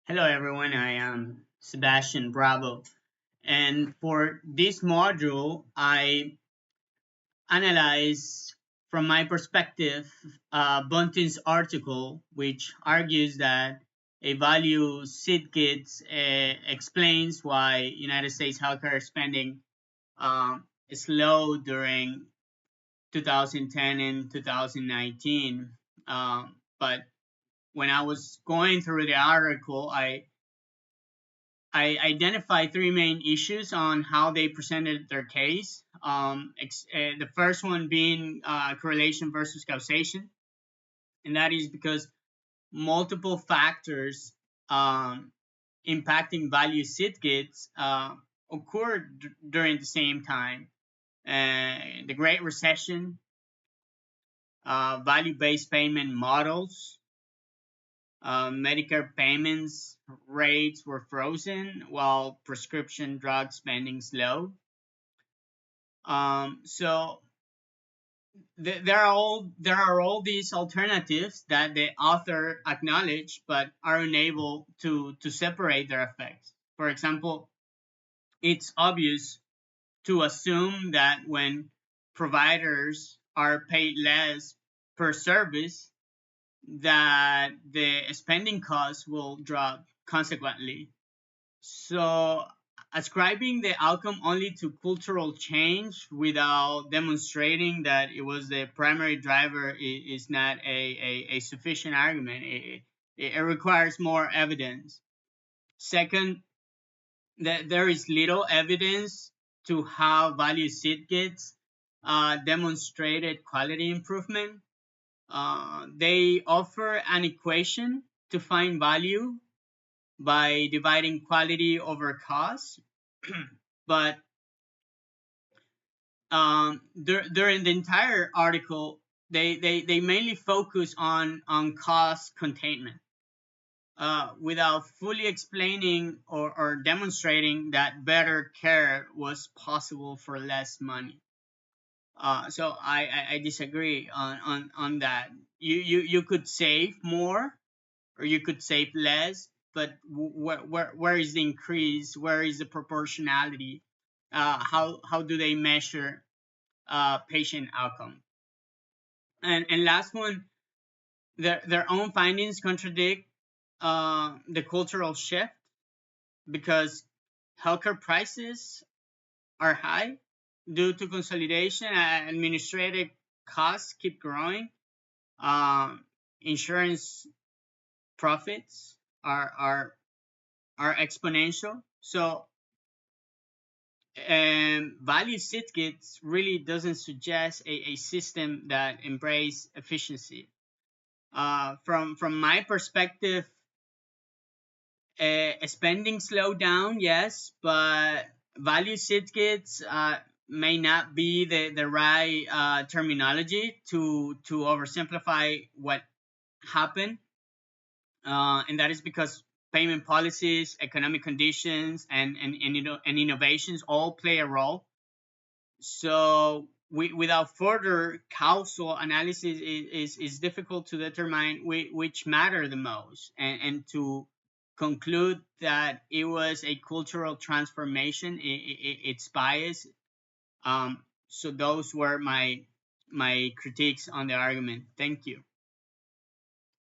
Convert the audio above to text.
Hello, everyone. I am Sebastian Bravo. And for this module, I analyze from my perspective Buntin's article, which argues that a value seed kit explains why United States healthcare spending is low during 2010 and 2019. But when I was going through the article, I identified three main issues on how they presented their case. The first one being correlation versus causation, and that is because multiple factors um, impacting value certificates occurred during the same time. The Great Recession, value-based payment models, Medicare payments rates were frozen while prescription drug spending slow. So there are all these alternatives that the author acknowledged but are unable to separate their effects. For example, it's obvious to assume that when providers are paid less per service, that the spending costs will drop consequently. So, ascribing the outcome only to cultural change without demonstrating that it was the primary driver is not a sufficient argument. It requires more evidence. Second, that there is little evidence to how value seed kits demonstrated quality improvement. They offer an equation to find value by dividing quality over cost. But during the entire article, they mainly focus on cost containment without fully explaining or demonstrating that better care was possible for less money. So I disagree on that. You could save more or you could save less, but where is the increase? Where is the proportionality? How do they measure patient outcome? And last one, their own findings contradict the cultural shift because healthcare prices are high due to consolidation. Administrative costs keep growing. Insurance profits are exponential. So value certificates really doesn't suggest a system that embrace efficiency. From my perspective, spending slowed down, yes, but value certificates may not be the right terminology to oversimplify what happened. And that is because payment policies, economic conditions, and innovations all play a role. So without further causal analysis, is difficult to determine which matter the most, and to conclude that it was a cultural transformation. It's bias. So those were my critiques on the argument. Thank you.